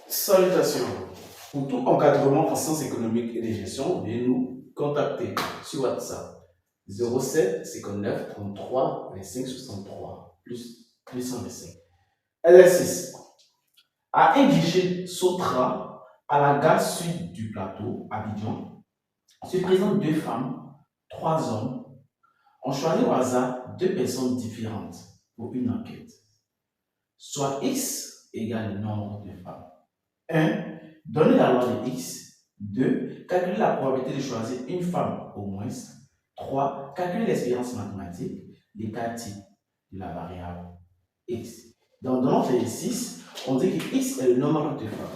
Salutations. Pour tout encadrement en sciences économiques et de gestion, veuillez nous contacter sur WhatsApp 07 59 33 25 63 plus 225. Exercice. À un guichet Sotra, à la gare sud du plateau, Abidjan, se présentent deux femmes, trois hommes. On choisit au hasard deux personnes différentes pour une enquête. Soit X égale le nombre de femmes. 1. Donner la loi de X. 2. Calculer la probabilité de choisir une femme au moins. 3. Calculer l'expérience mathématique des cas types de la variable X. Donc, dans notre exercice, on dit que X est le nombre de femmes.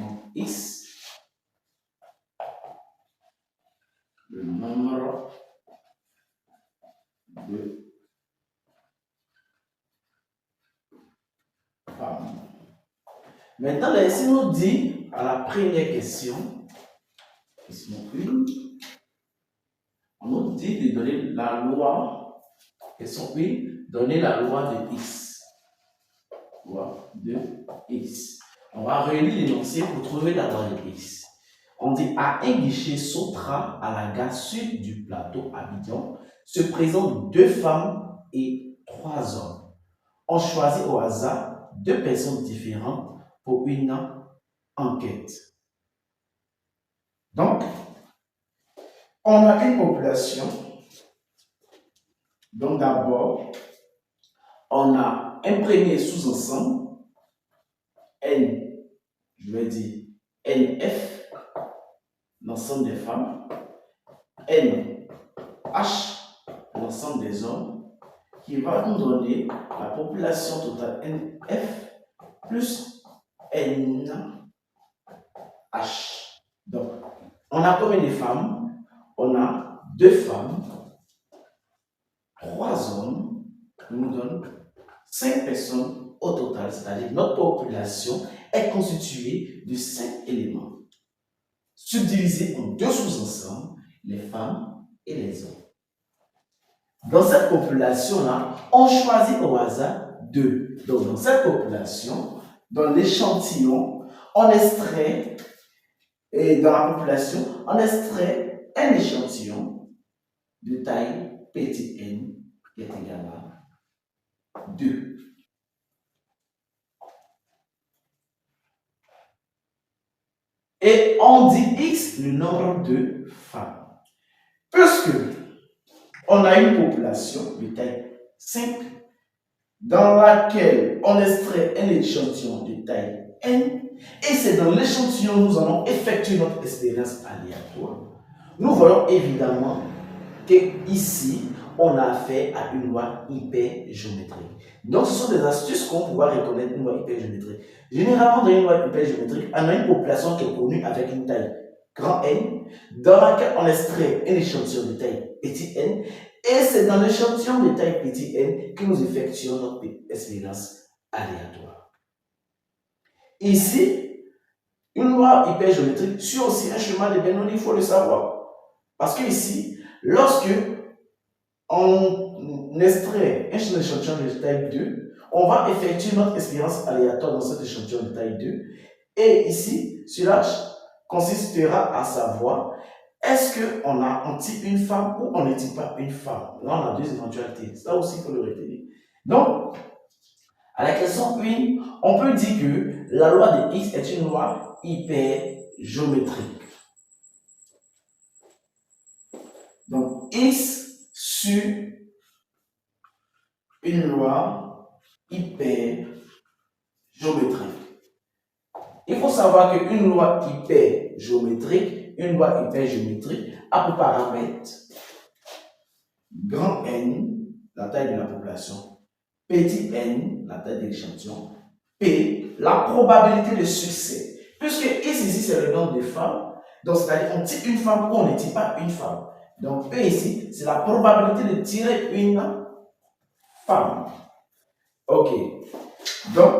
Donc, X, le nombre de femmes. Maintenant, l'exercice nous dit à la première question, question 1, on nous dit de donner la loi, question 1, donner la loi de X. Loi de X. On va réunir l'énoncé pour trouver la loi de X. On dit à un guichet Sotra à la gare sud du plateau Abidjan se présentent deux femmes et trois hommes. On choisit au hasard deux personnes différentes pour une enquête. Donc, on a une population. Donc d'abord, on a un premier sous-ensemble, N, je vais dire NF, l'ensemble des femmes, NH, l'ensemble des hommes, qui va nous donner la population totale NF plus NH. Donc, on a combien de femmes? On a deux femmes, trois hommes, qui nous donnent 5 personnes au total, c'est-à-dire notre population est constituée de 5 éléments, subdivisés en deux sous-ensembles, les femmes et les hommes. Dans cette population-là, on choisit au hasard deux. Donc, dans cette population, dans l'échantillon, on extrait, et dans la population, on extrait un échantillon de taille petit n qui est égal à 2. Et on dit X le nombre de femmes. Puisque on a une population de taille 5 dans laquelle on extrait un échantillon de taille N et c'est dans l'échantillon que nous allons effectuer notre expérience aléatoire. Nous voyons évidemment que ici on a affaire à une loi hypergéométrique. Donc, ce sont des astuces qu'on pourra reconnaître une loi hypergéométrique. Généralement, dans une loi hypergéométrique, on a une population qui est connue avec une taille grand N, dans laquelle on extrait un échantillon de taille petit n, et c'est dans l'échantillon de taille petit n que nous effectuons notre expérience aléatoire. Ici, une loi hypergéométrique suit aussi un chemin de Bernoulli, il faut le savoir. Parce que ici, lorsque on extrait un échantillon de taille 2, on va effectuer notre expérience aléatoire dans cet échantillon de taille 2. Et ici, cela consistera à savoir, est-ce qu'on type une femme ou on ne type pas une femme? Là, on a deux éventualités. Ça aussi, il faut le retenir. Donc, à la question 1, on peut dire que la loi de X est une loi hypergéométrique. Donc, X sur une loi hypergéométrique. Il faut savoir qu'une loi hypergéométrique a pour paramètre grand N, la taille de la population, petit n, la taille de l'échantillon, P, la probabilité de succès. Puisque ici, c'est le nombre de femmes, donc c'est-à-dire on type une femme ou on ne type pas une femme. Donc P ici, c'est la probabilité de tirer une femme. Ok. Donc,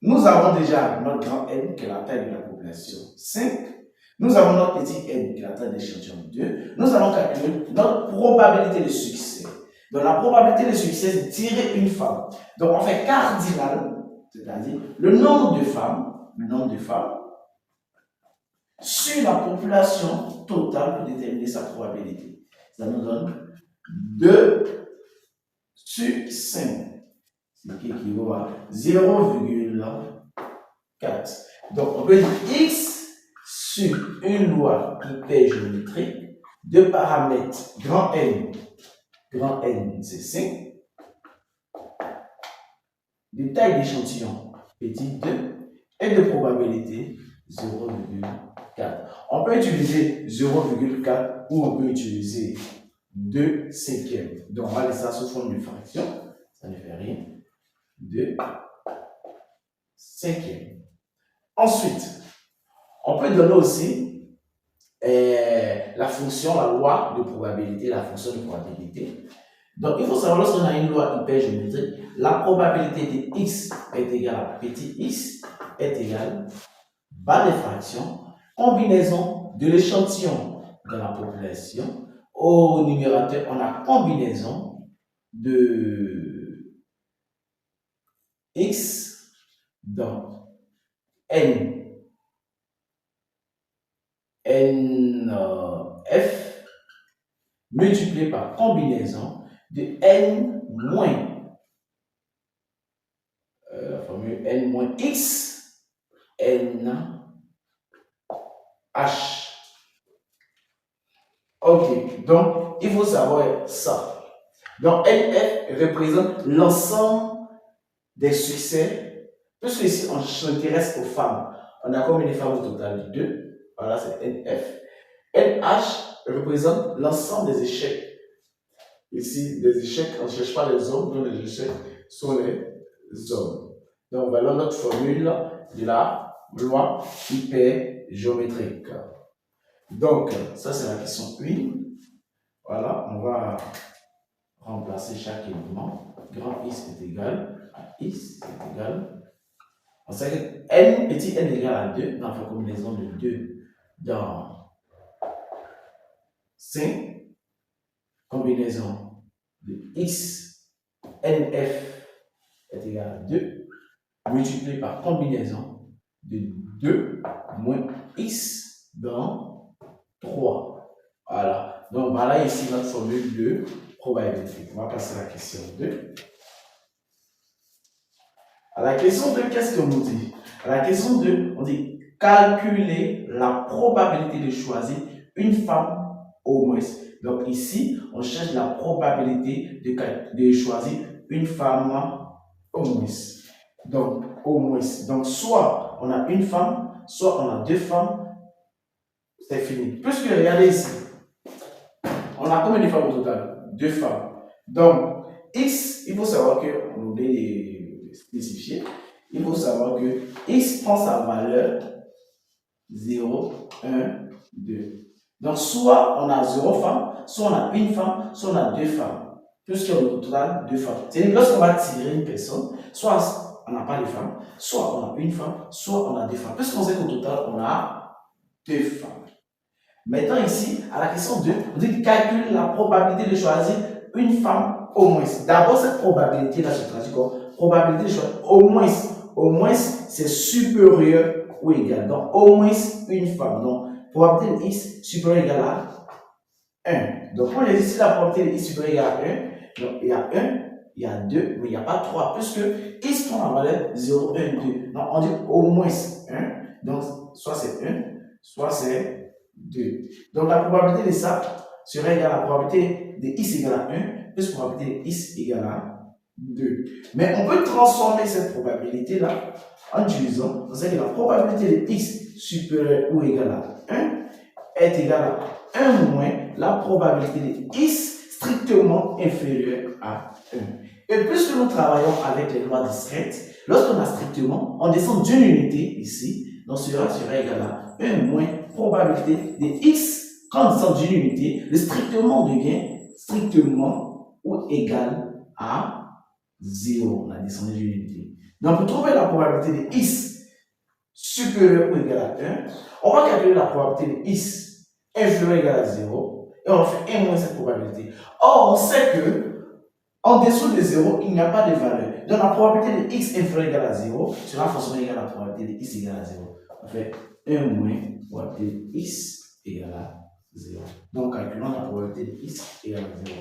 nous avons déjà notre grand N qui est la taille de la population 5. Nous avons notre petit n qui est la taille de l'échantillon 2. Nous allons calculer notre probabilité de succès. Donc la probabilité de succès, c'est tirer une femme. Donc on fait cardinal, c'est-à-dire le nombre de femmes le nombre de femmes, sur la population totale pour déterminer sa probabilité. Ça nous donne 2 sur 5, ce qui équivaut à 0,4. Donc, on peut dire x sur une loi hypergéométrique de paramètres grand N c'est 5, de taille d'échantillon petit 2 et de probabilité 0,4. On peut utiliser 0,4 ou on peut utiliser 2 cinquièmes. Donc, on va laisser ça sous forme de fraction. Ça ne fait rien. 2 cinquièmes. Ensuite, on peut donner aussi la fonction, la loi de probabilité, la fonction de probabilité. Donc, il faut savoir, lorsqu'on a une loi hypergéométrique, la probabilité de x est égale à petit x est égale bas des fractions, combinaison de l'échantillon de la population. Au numérateur, on a combinaison de x dans f multiplié par combinaison de n moins la formule n moins x n h. Ok, donc il faut savoir ça. Donc NF représente l'ensemble des succès. Puisque ici on s'intéresse aux femmes, on a combien de femmes au total? 2. Voilà, c'est NF. NH représente l'ensemble des échecs. Ici, des échecs, on ne cherche pas les hommes, donc les échecs sont les hommes. Donc voilà notre formule de la loi hypergéométrique. Donc, ça c'est la question 1. Voilà, on va remplacer chaque élément. Grand X est égal à X est égal. On sait que N, petit n égale à 2, dans la combinaison de 2 dans 5, combinaison de X, NF est égal à 2, multiplié par combinaison de 2 moins X dans 3. Voilà. Donc voilà ici notre formule de probabilité. On va passer à la question 2. À la question 2, qu'est-ce qu'on nous dit? À la question 2, on dit calculer la probabilité de choisir une femme au moins. Donc ici, on cherche la probabilité de choisir une femme au moins. Donc, au moins. Donc, soit on a une femme, soit on a 2 femmes. C'est fini. Puisque regardez ici, on a combien de femmes au total? 2 femmes. Donc, X, il faut savoir qu'on oublie de spécifier. Il faut savoir que X prend sa valeur 0, 1, 2. Donc, soit on a 0 femmes, soit on a une femme, soit on a 2 femmes. Puisqu'on a au total 2 femmes. C'est-à-dire lorsqu'on va tirer une personne, soit on n'a pas de femmes, soit on a une femme, soit on a 2 femmes. Puisqu'on sait qu'au total, on a 2 femmes. Maintenant ici, à la question 2, on dit calcule la probabilité de choisir une femme au moins. D'abord, cette probabilité-là se traduit comme probabilité de choisir au moins. Au moins, c'est supérieur ou égal. Donc, au moins une femme. Donc, probabilité de x supérieur ou égal à 1. Donc, on a ici la probabilité de x supérieur ou égal à 1. Donc, il y a 1, il y a 2, mais il n'y a pas 3, puisque x prend la valeur 0, 1, 2. Donc, on dit au moins 1. Donc, soit c'est 1, soit c'est 2. Donc la probabilité de ça serait égale à la probabilité de x égale à 1 plus la probabilité de x égale à 2. Mais on peut transformer cette probabilité-là en utilisant, on sait que la probabilité de x supérieur ou égale à 1 est égale à 1 moins la probabilité de x strictement inférieure à 1. Et puisque nous travaillons avec les lois discrètes, lorsqu'on a strictement, on descend d'une unité ici, donc cela sera égal à 1 moins probabilité de x, quand on descend d'une unité, le strictement devient strictement ou égal à 0. On a descendu d'une unité. Donc pour trouver la probabilité de x supérieure ou égale à 1, on va calculer la probabilité de x inférieure ou égale à 0 et on fait 1 moins cette probabilité. Or, on sait que En dessous de 0, il n'y a pas de valeur. Donc la probabilité de x inférieur égale à 0 sera forcément égale à la probabilité de x égale à 0. On fait 1 moins probabilité de x égale à 0. Donc calculons la probabilité de x égale à 0.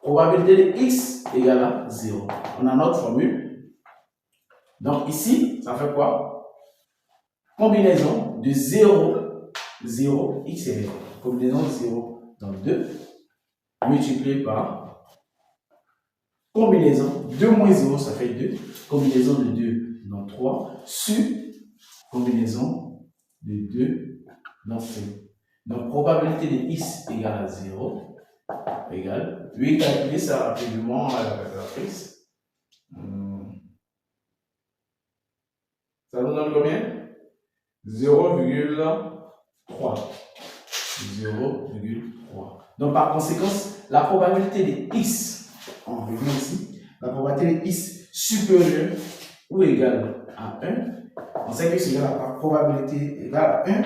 Probabilité de x égale à 0. On a notre formule. Donc ici, ça fait quoi? Combinaison de 0, 0, x égale. Combinaison de 0 dans 2, multiplié par combinaison 2 moins 0, ça fait 2. Combinaison de 2 dans 3, sur combinaison de 2 dans 5. Donc, probabilité de x égale à 0 égale. Je vais calculer ça rapidement à la calculatrice. Ça nous donne combien? 0,3. 0,3. Donc, par conséquent, la probabilité de x, on revient ici, la probabilité de x supérieure ou égale à 1, on sait que c'est la probabilité égale à 1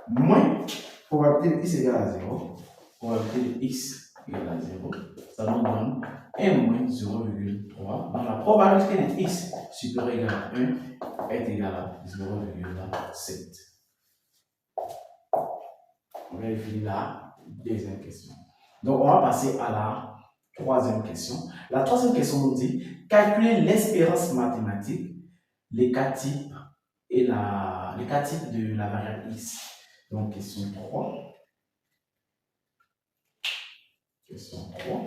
moins probabilité de x égale à 0. Probabilité de x égale à 0, ça nous donne 1 moins 0,3. Donc, la probabilité de x supérieure égale à 1 est égale à 0,7. On vérifie la deuxième question. Donc, on va passer à la troisième question. La troisième question nous dit calculer l'espérance mathématique, les cas types et les cas types de la variable x. Donc, question 3. Question 3.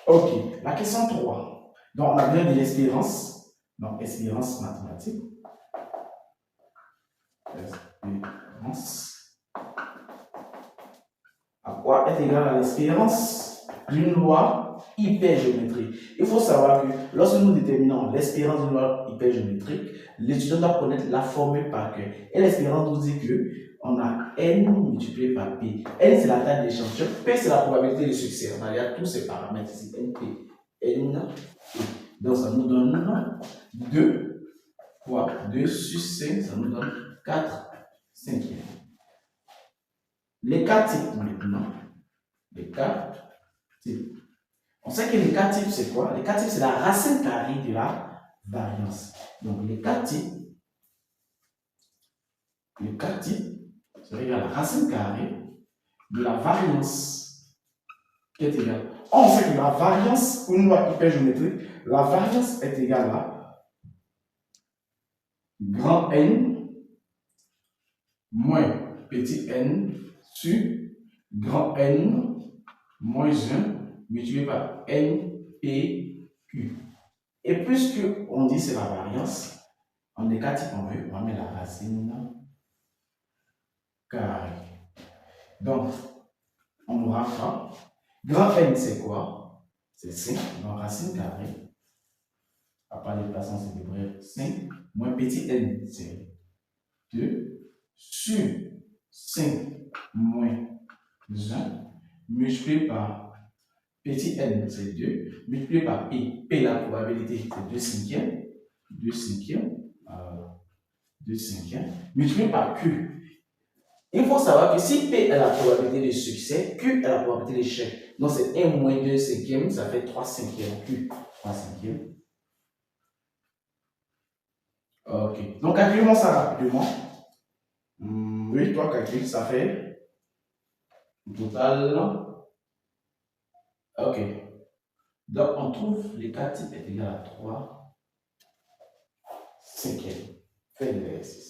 Ok, la question 3. Donc, on a besoin de l'espérance. Donc, espérance mathématique. Espérance. À quoi est égale à l'espérance d'une loi hypergéométrique? Il faut savoir que lorsque nous déterminons l'espérance d'une loi hypergéométrique, l'étudiant doit connaître la formule par cœur. Et l'espérance nous dit que on a n multiplié par p. N, c'est la taille de l'échantillon. P, c'est la probabilité de succès. On a déjà tous ces paramètres ici. NP. N, P. Donc, ça nous donne 2 fois 2 sur 5, ça nous donne 4 cinquièmes. Les cas types maintenant. Les cas types. On sait que les cas types, c'est quoi? Les cas types, c'est la racine carrée de la variance. Donc, les cas types, c'est égal à la racine carrée de la variance qui est égale. On sait que la variance, pour une loi hypergéométrique, la variance est égale à grand N moins petit n sur grand N moins 1 multiplié par NPQ. Et puisque on dit c'est la variance, en des cas types, on va mettre la racine carrée. Donc, on aura quoi? Grand N, c'est quoi? C'est 5. Donc, racine carrée. À part les placements, c'est de bref 5. Moins petit n, c'est 2. Sur 5 moins 1. Multiplié par petit n, c'est 2. Multiplié par P. P, la probabilité, c'est 2 cinquièmes. 2 cinquièmes. 2 cinquièmes. Multiplié par Q. Il faut savoir que si P est la probabilité de succès, Q est la probabilité d'échec. Donc c'est 1 moins 2 cinquièmes, ça fait 3 cinquièmes. Q, 3 cinquièmes. Ok. Donc calculons ça rapidement. Oui, 3 calculs, ça fait total. Ok. Donc on trouve les cas types est égal à 3 cinquièmes. Fait l'exercice.